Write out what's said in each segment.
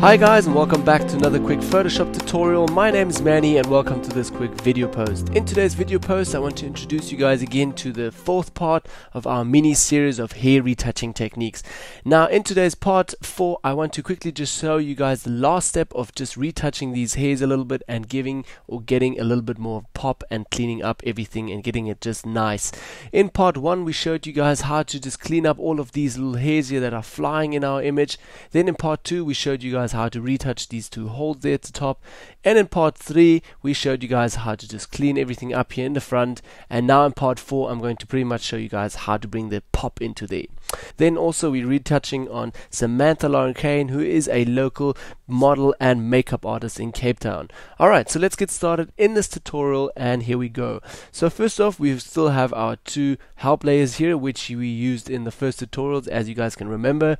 Hi guys, and welcome back to another quick Photoshop tutorial. My name is Manny and welcome to this quick video post. In today's video post I want to introduce you guys again to the fourth part of our mini series of hair retouching techniques. Now in today's part 4 I want to quickly just show you guys the last step of just retouching these hairs a little bit and getting a little bit more pop and cleaning up everything and getting it just nice. In part 1 we showed you guys how to just clean up all of these little hairs here that are flying in our image. Then in part 2 we showed you guys how to retouch these two holes there at the top, and in part 3 we showed you guys how to just clean everything up here in the front, and now in part 4 I'm going to pretty much show you guys how to bring the pop into there. Then also we're retouching on Samantha Lauren Kane, who is a local model and makeup artist in Cape Town. Alright, so let's get started in this tutorial, and here we go. So first off, we still have our two help layers here, which we used in the first tutorials, as you guys can remember.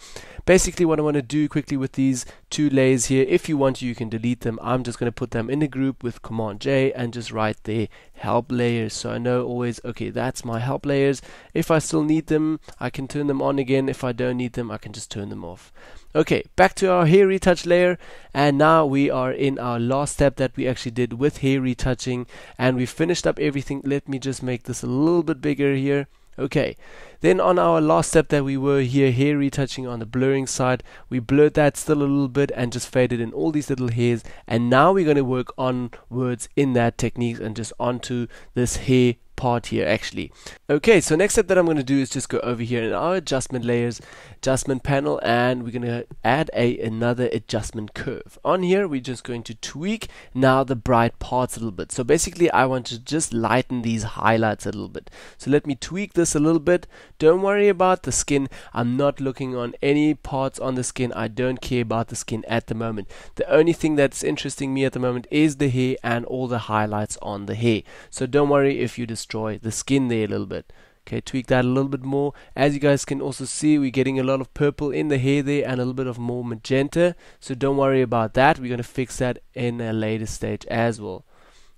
Basically what I want to do quickly with these two layers here, if you want to you can delete them. I'm just going to put them in a group with Command J and just write there help layers, so I know always, okay, that's my help layers. If I still need them I can turn them on again. If I don't need them I can just turn them off. Okay, back to our hair retouch layer, and now we are in our last step that we actually did with hair retouching, and we finished up everything. Let me just make this a little bit bigger here. Okay, then on our last step that we were here, hair retouching on the blurring side, we blurred that still a little bit and just faded in all these little hairs, and now we're going to work onwards in that technique and just onto this hair part here actually. Okay, so next step that I'm going to do is just go over here in our adjustment layers, adjustment panel, and we're going to add another adjustment curve. On here we're just going to tweak now the bright parts a little bit. So basically I want to just lighten these highlights a little bit. So let me tweak this a little bit. Don't worry about the skin. I'm not looking on any parts on the skin. I don't care about the skin at the moment. The only thing that's interesting me at the moment is the hair and all the highlights on the hair. So don't worry if you destroy the skin there a little bit. Okay, tweak that a little bit more. As you guys can also see, we're getting a lot of purple in the hair there and a little bit of more magenta, so don't worry about that. We're going to fix that in a later stage as well.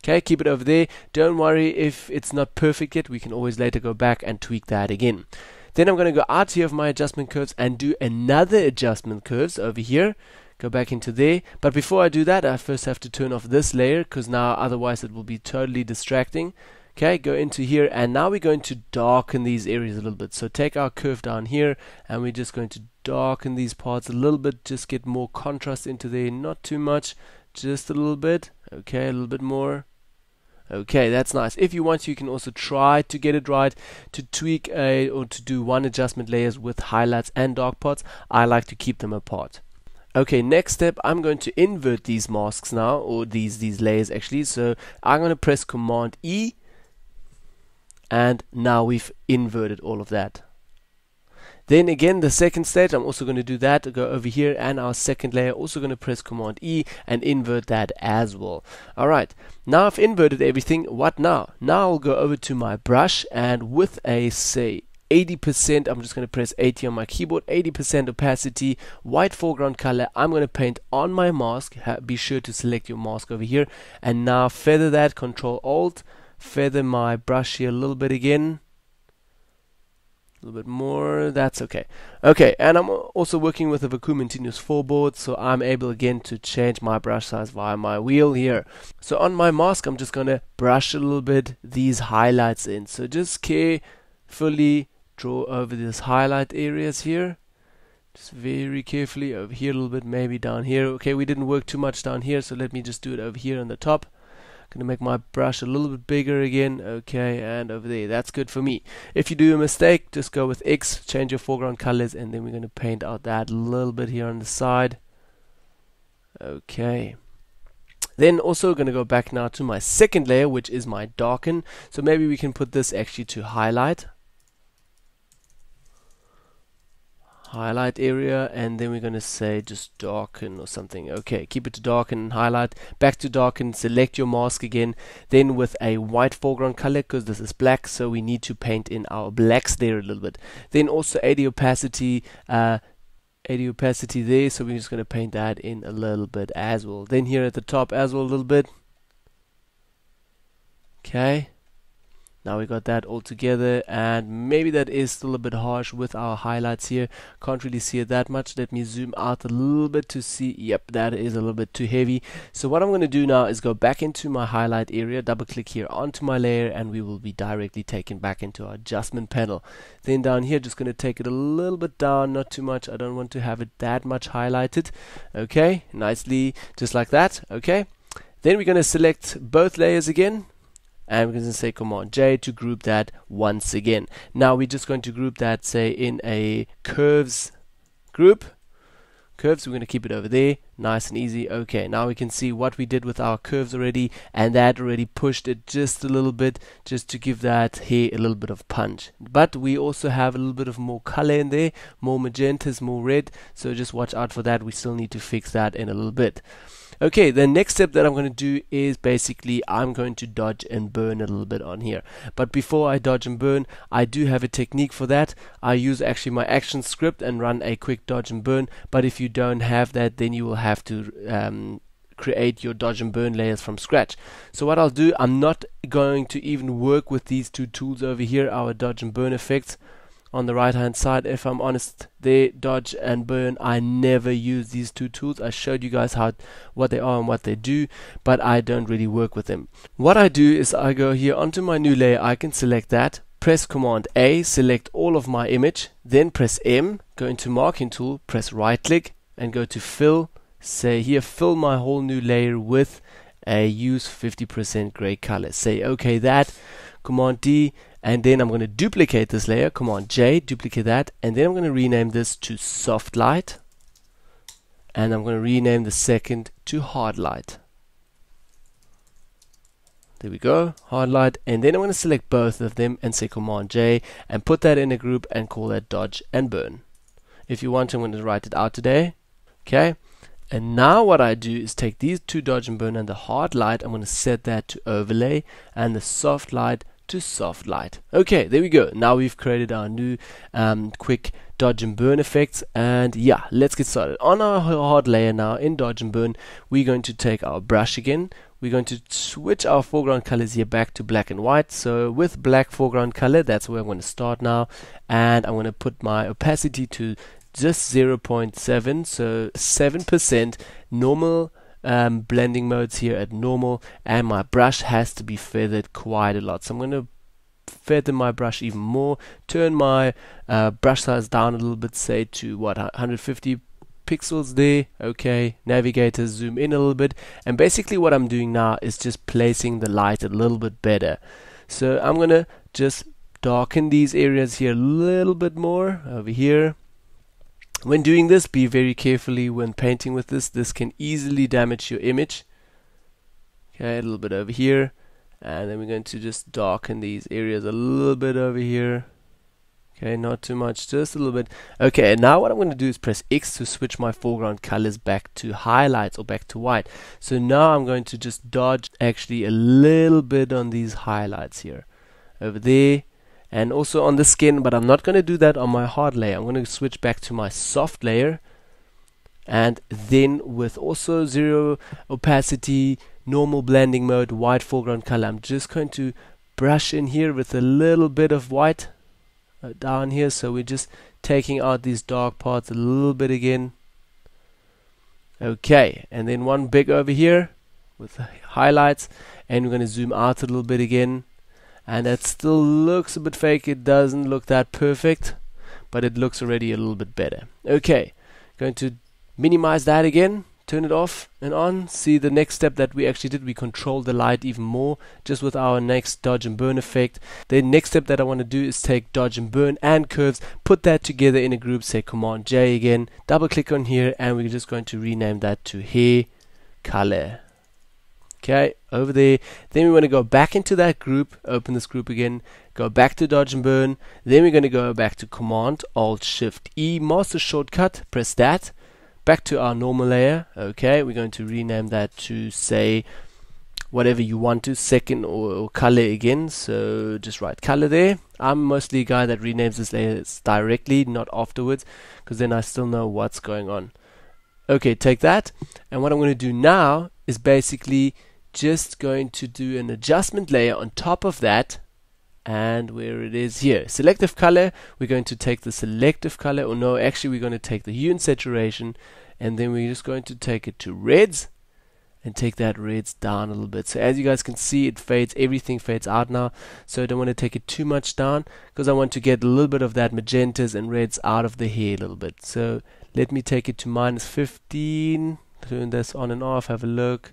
Okay, keep it over there. Don't worry if it's not perfect yet. We can always later go back and tweak that again. Then I'm going to go out here of my adjustment curves and do another adjustment curves over here. Go back into there, but before I do that I first have to turn off this layer, because now otherwise it will be totally distracting. Okay, go into here, and now we're going to darken these areas a little bit. So take our curve down here and we're just going to darken these parts a little bit, just get more contrast into there, not too much, just a little bit. Okay, a little bit more. Okay, that's nice. If you want, you can also try to get it right, to tweak or to do one adjustment layers with highlights and dark parts. I like to keep them apart. Okay, next step, I'm going to invert these masks now, or these layers actually. So I'm going to press Command E, and now we've inverted all of that. Then again, the second stage, I'm also going to do that, go over here, and our second layer, also going to press Command E and invert that as well. Alright, now I've inverted everything. What now? Now I'll go over to my brush, and with a, say, 80%, I'm just going to press 80 on my keyboard, 80% opacity, white foreground color. I'm going to paint on my mask. Be sure to select your mask over here, and now feather that, Control Alt, feather my brush here a little bit again, a little bit more. That's okay. Okay, and I'm also working with a Vacuum Continuous 4 board, so I'm able again to change my brush size via my wheel here. So on my mask I'm just going to brush a little bit these highlights in, so just carefully draw over these highlight areas here, just very carefully over here a little bit, maybe down here. Okay, we didn't work too much down here, so let me just do it over here on the top. Gonna make my brush a little bit bigger again. Okay, and over there, that's good for me. If you do a mistake, just go with X, change your foreground colors, and then we're going to paint out that little bit here on the side. Okay, then also going to go back now to my second layer, which is my darken. So maybe we can put this actually to highlight area, and then we're going to say just darken or something. Okay, keep it to darken and highlight, back to darken, select your mask again, then with a white foreground color, because this is black, so we need to paint in our blacks there a little bit. Then also 80 opacity there, so we're just going to paint that in a little bit as well. Then here at the top as well a little bit. Okay, Now we got that all together, and maybe that is still a bit harsh with our highlights here. Can't really see it that much. Let me zoom out a little bit to see. Yep, that is a little bit too heavy. So what I'm going to do now is go back into my highlight area, double click here onto my layer, and we will be directly taken back into our adjustment panel. Then down here, just going to take it a little bit down, not too much. I don't want to have it that much highlighted. Okay, nicely, just like that. Okay, then we're going to select both layers again, and we're going to say Command J to group that once again. Now we're just going to group that, say, in a curves group. Curves, we're going to keep it over there, nice and easy. Okay, now we can see what we did with our curves already, and that already pushed it just a little bit, just to give that hair a little bit of punch. But we also have a little bit of more color in there, more magentas, more red, so just watch out for that. We still need to fix that in a little bit. Okay, the next step that I'm going to do is basically I'm going to dodge and burn a little bit on here. But before I dodge and burn, I do have a technique for that. I use actually my action script and run a quick dodge and burn. But if you don't have that, then you will have to create your dodge and burn layers from scratch. So what I'll do, I'm not going to even work with these two tools over here, our dodge and burn effects. On the right hand side, if I'm honest, there, dodge and burn, I never use these two tools. I showed you guys what they are and what they do, but I don't really work with them. What I do is I go here onto my new layer. I can select that, press Command A, select all of my image, then press M, go into marking tool, press right click and go to fill. Say here, fill my whole new layer with a use 50% gray color. Say okay that, Command D, and then I'm going to duplicate this layer, Command J, duplicate that, and then I'm going to rename this to soft light, and I'm going to rename the second to hard light. There we go, hard light, and then I'm going to select both of them and say Command J and put that in a group and call that dodge and burn. If you want, I'm going to write it out today. Okay, and now what I do is take these two dodge and burn and the hard light, I'm going to set that to overlay, and the soft light to soft light. Okay, there we go. Now we've created our new quick dodge and burn effects, and yeah, let's get started. On our hard layer now in dodge and burn, we're going to take our brush again. We're going to switch our foreground colors here back to black and white. So with black foreground color, that's where I'm going to start now, and I'm going to put my opacity to just 0.7, so 7%, normal blending modes here at normal, and my brush has to be feathered quite a lot. So I'm going to feather my brush even more, turn my brush size down a little bit, say to what, 150 pixels there. Okay, navigator, zoom in a little bit, and basically what I'm doing now is just placing the light a little bit better. So I'm going to just darken these areas here a little bit more over here. When doing this, be very carefully when painting with this. This can easily damage your image. Okay, a little bit over here, and then we're going to just darken these areas a little bit over here. Okay, not too much, just a little bit. Okay, and now what I'm going to do is press X to switch my foreground colors back to highlights or back to white. So now I'm going to just dodge actually a little bit on these highlights here, over there, and also on the skin, but I'm not going to do that on my hard layer. I'm going to switch back to my soft layer, and then with also 0 opacity, normal blending mode, white foreground color, I'm just going to brush in here with a little bit of white down here. So we're just taking out these dark parts a little bit again. Okay, and then one big over here with the highlights, and we're going to zoom out a little bit again. And that still looks a bit fake. It doesn't look that perfect, but it looks already a little bit better. Okay, going to minimize that again, turn it off and on. See, the next step that we actually did, we controlled the light even more just with our next dodge and burn effect. The next step that I want to do is take dodge and burn and curves, put that together in a group, say Command J again, double click on here, and we're just going to rename that to hair color. Okay, over there. Then we want to go back into that group, open this group again, go back to dodge and burn. Then we're going to go back to Command Alt Shift E, master shortcut, press that, back to our normal layer. Okay, we're going to rename that to, say, whatever you want to, second or color again. So just write color there. I'm mostly a guy that renames this layers directly, not afterwards, because then I still know what's going on. Okay, take that, and what I'm going to do now is basically just going to do an adjustment layer on top of that, and where it is here, selective color, we're going to take the selective color, or no, actually we're going to take the hue and saturation, and then we're just going to take it to reds and take that reds down a little bit. So as you guys can see, it fades, everything fades out now, so I don't want to take it too much down because I want to get a little bit of that magentas and reds out of the hair a little bit. So let me take it to -15, turn this on and off, have a look.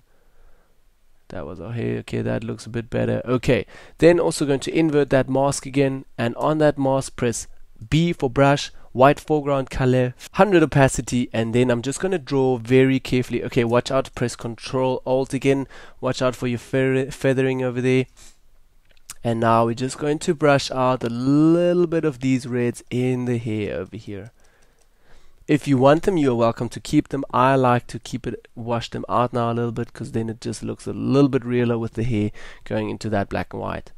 That was our hair. Okay, that looks a bit better. Okay, then also going to invert that mask again, and on that mask press B for brush, white foreground color, 100 opacity, and then I'm just going to draw very carefully. Okay, watch out, press Control Alt again, watch out for your feathering over there. And now we're just going to brush out a little bit of these reds in the hair over here. If you want them, you're welcome to keep them. I like to wash them out now a little bit, because then it just looks a little bit realer with the hair going into that black and white.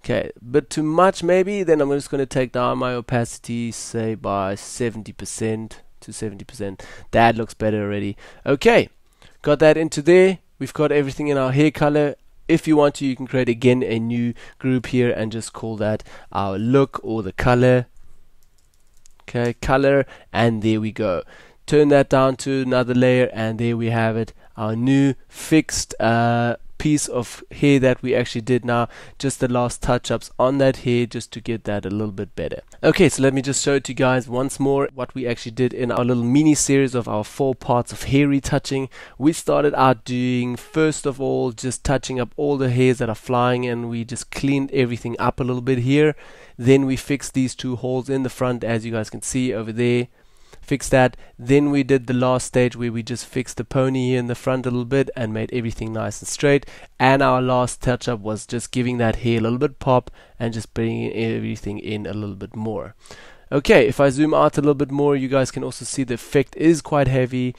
Okay, but too much maybe, then I'm just going to take down my opacity, say by 70% to 70%. That looks better already. Okay, got that into there. We've got everything in our hair color. If you want to, you can create again a new group here and just call that our look or the color. Okay, color, and there we go. Turn that down to another layer, and there we have it, our new fixed piece of hair that we actually did now. Just the last touch-ups on that hair just to get that a little bit better. Okay, so let me just show it to you guys once more what we actually did in our little mini series of our 4 parts of hair retouching. We started out doing, first of all, just touching up all the hairs that are flying, and we just cleaned everything up a little bit here. Then we fixed these 2 holes in the front, as you guys can see over there. Fix that. Then we did the last stage where we just fixed the pony here in the front a little bit and made everything nice and straight. And our last touch up was just giving that hair a little bit pop and just bringing everything in a little bit more. Okay, if I zoom out a little bit more, you guys can also see the effect is quite heavy.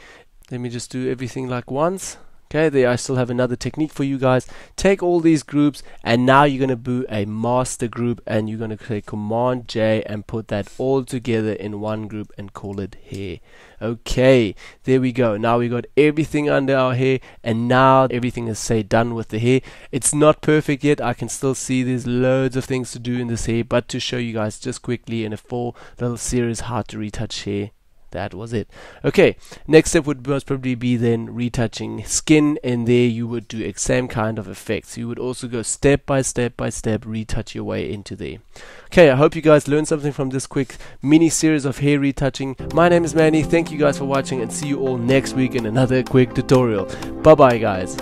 Let me just do everything like once. Okay, there I still have another technique for you guys. Take all these groups, and now you're going to do a master group, and you're going to click Command J and put that all together in one group and call it hair. Okay, there we go. Now we got everything under our hair, and now everything is, say, done with the hair. It's not perfect yet. I can still see there's loads of things to do in this hair, but to show you guys just quickly in a 4 little series how to retouch hair, that was it. Okay, next step would most probably be then retouching skin, and there you would do the same kind of effects. You would also go step by step by step, retouch your way into there. Okay, I hope you guys learned something from this quick mini series of hair retouching. My name is Manny. Thank you guys for watching, and see you all next week in another quick tutorial. Bye bye guys.